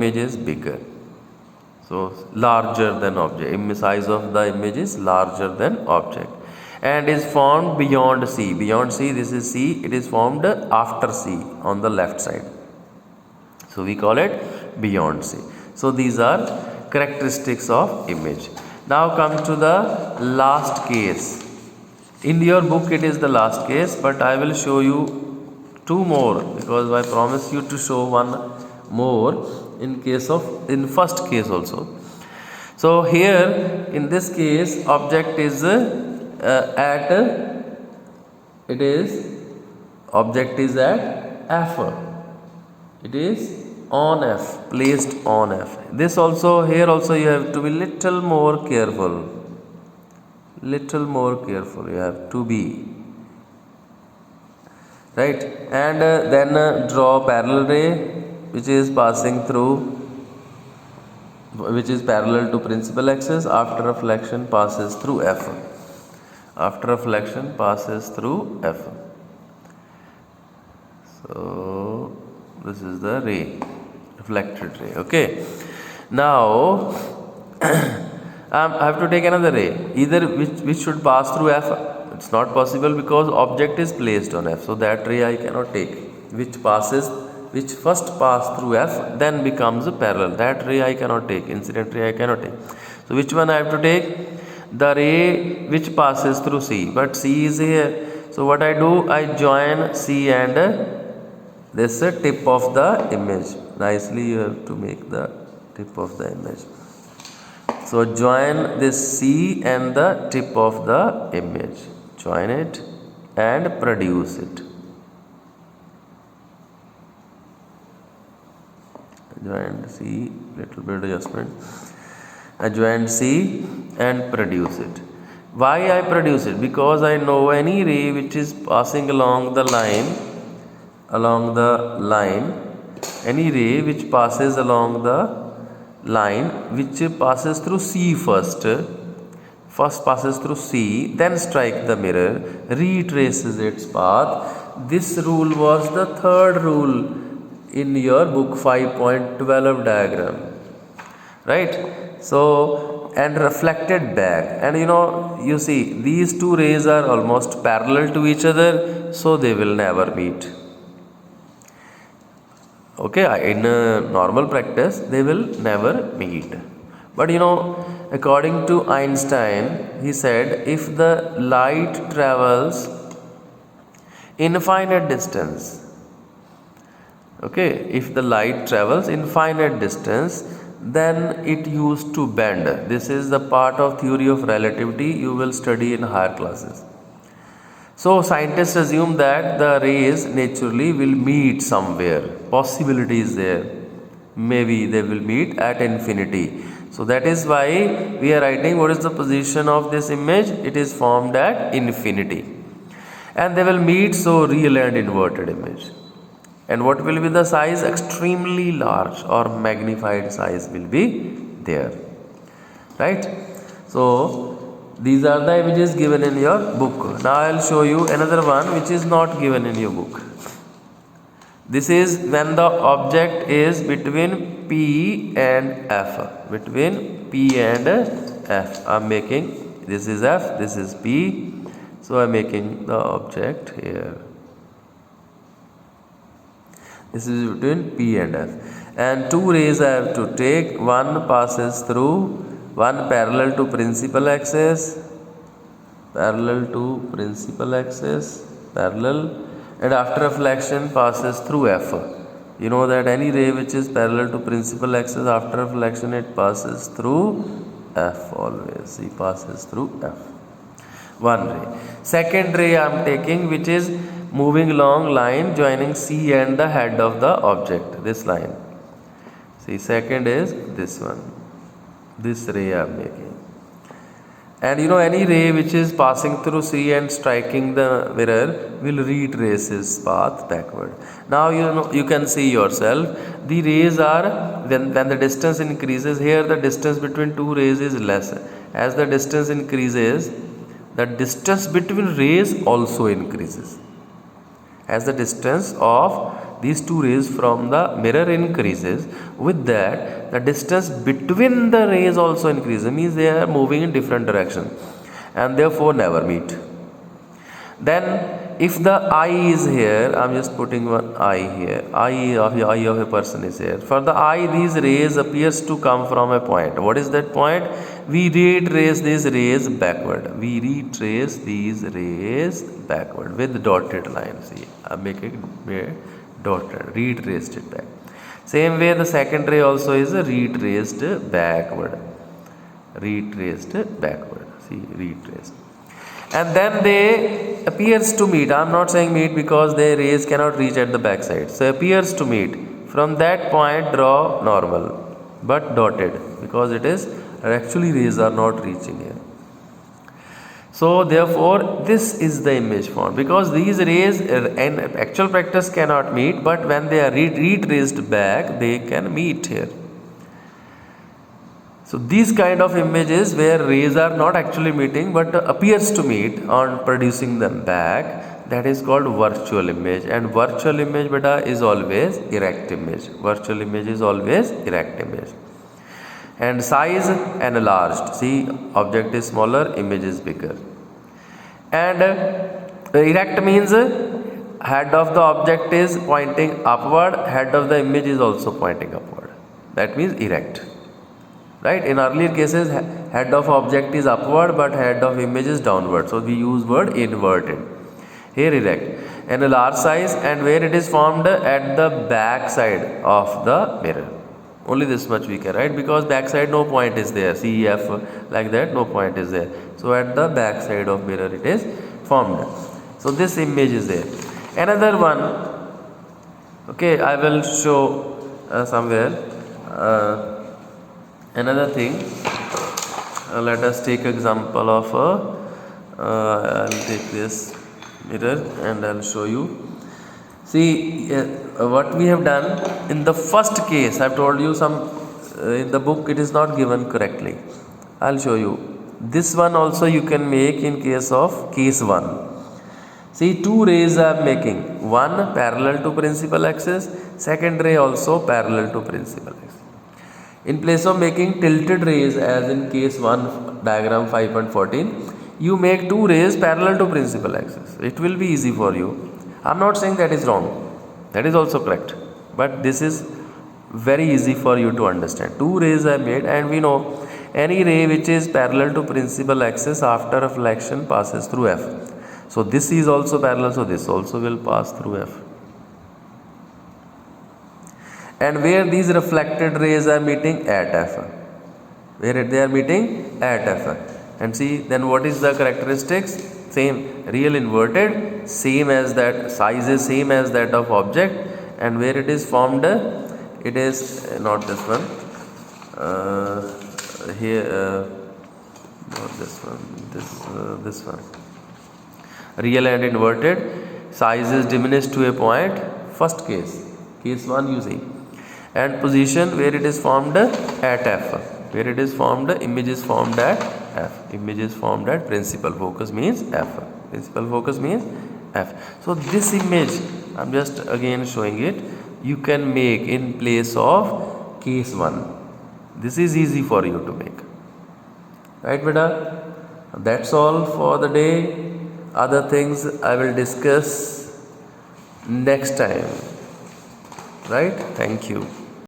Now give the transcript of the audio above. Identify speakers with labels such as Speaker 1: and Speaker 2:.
Speaker 1: image is bigger. So larger than object. Size of the image is larger than object, and is formed beyond C. Beyond C, this is C. It is formed after C on the left side. So we call it beyond C. So these are characteristics of image. Now come to the last case. In your book it is the last case, but I will show you two more, because I promise you to show one more in first case also. So here in this case, object is at F. It is on F, placed on F. This also, here also you have to be little more careful. Little more careful you have to be. Right? And then draw parallel ray which is passing through, which is parallel to principal axis. After reflection passes through F. After reflection passes through F. So this is the ray, reflected ray. Okay. Now I have to take another ray, either which should pass through F. It's not possible because object is placed on F. So that ray I cannot take. Which first pass through F, then becomes a parallel. That ray I cannot take. Incident ray I cannot take. So which one I have to take? The ray which passes through C. But C is here. So what I do? I join C and this tip of the image. Nicely you have to make the tip of the image. So join this C and the tip of the image. Join it and produce it. Join C, little bit adjustment. I join C and produce it. Why I produce it? Because I know any ray which is passing along the line, any ray which passes along the line, which passes through C first passes through C, then strike the mirror, retraces its path. This rule was the third rule in your book 5.12 diagram, right? So, and reflected back, and you see these two rays are almost parallel to each other, so they will never meet. Okay, in normal practice they will never meet. But according to Einstein, he said if the light travels infinite distance, if the light travels infinite distance, then it used to bend. This is the part of theory of relativity you will study in higher classes. So scientists assume that the rays naturally will meet somewhere. Possibility is there. Maybe they will meet at infinity. So that is why we are writing what is the position of this image. It is formed at infinity. And they will meet, so real and inverted image. And what will be the size? Extremely large or magnified size will be there. Right? So these are the images given in your book. Now I will show you another one which is not given in your book. This is when the object is between P and F. Between P and F. I am making, this is F, this is P. So I am making the object here. This is between P and F. And two rays I have to take. One passes through, one parallel to principal axis, parallel, and after reflection passes through F. You know that any ray which is parallel to principal axis, after reflection it passes through F always. It passes through F. One ray. Second ray I am taking, which is moving along line joining C and the head of the object. This line. See, second is this one. This ray I am making. And any ray which is passing through C and striking the mirror will retrace its path backward. Now you can see yourself. The rays are, when the distance increases, here the distance between two rays is less. As the distance increases, the distance between rays also increases. As the distance of these two rays from the mirror increases, with that the distance between the rays also increases, means they are moving in different directions and therefore never meet. Then if the eye is here, I am just putting one eye here, eye of a person is here. For the eye, these rays appears to come from a point. What is that point? We retrace these rays backward. We retrace these rays backward with dotted lines. See, I am making dotted, retraced it back. Same way the second ray also is retraced backward. Retraced backward. See, retraced. And then they appears to meet. I am not saying meet because their rays cannot reach at the back side. So appears to meet. From that point draw normal but dotted, because it is actually rays are not reaching here. So therefore this is the image formed, because these rays in actual practice cannot meet, but when they are retraced back they can meet here. So these kind of images where rays are not actually meeting but appears to meet on producing them back, that is called virtual image. And virtual image beta is always erect image. Virtual image is always erect image. And size enlarged. See, object is smaller, image is bigger. And erect means head of the object is pointing upward, head of the image is also pointing upward. That means erect. Right? In earlier cases, head of object is upward but head of image is downward. So we use word inverted. Here erect. And a large size, and where it is formed at the back side of the mirror. Only this much we can write, because back side no point is there. C, F like that, no point is there. So at the back side of mirror it is formed. So this image is there. Another one, okay, I will show somewhere. Another thing, let us take example of I'll take this mirror and I'll show you. See what we have done in the first case. I've told you some in the book it is not given correctly. I'll show you. This one also you can make in case of case 1. See, two rays I am making. One parallel to principal axis, second ray also parallel to principal axis. In place of making tilted rays as in case 1 diagram 5.14, you make two rays parallel to principal axis. It will be easy for you. I am not saying that is wrong. That is also correct. But this is very easy for you to understand. Two rays are made, and we know any ray which is parallel to principal axis after reflection passes through F. So this is also parallel, so this also will pass through F. And where these reflected rays are meeting at F, where they are meeting at F. And see, then what is the characteristics? Same, real inverted, same as that, size is same as that of object, and where it is formed, it is not this one, here, not this one, this one. Real and inverted, size is diminished to a point, first case, case 1 you see. And position where it is formed at F, where it is formed, image is formed at F, image is formed at principal focus means F, principal focus means F. So this image, I am just again showing it, you can make in place of case 1. This is easy for you to make. Right, beta? That's all for the day. Other things I will discuss next time. Right? Thank you.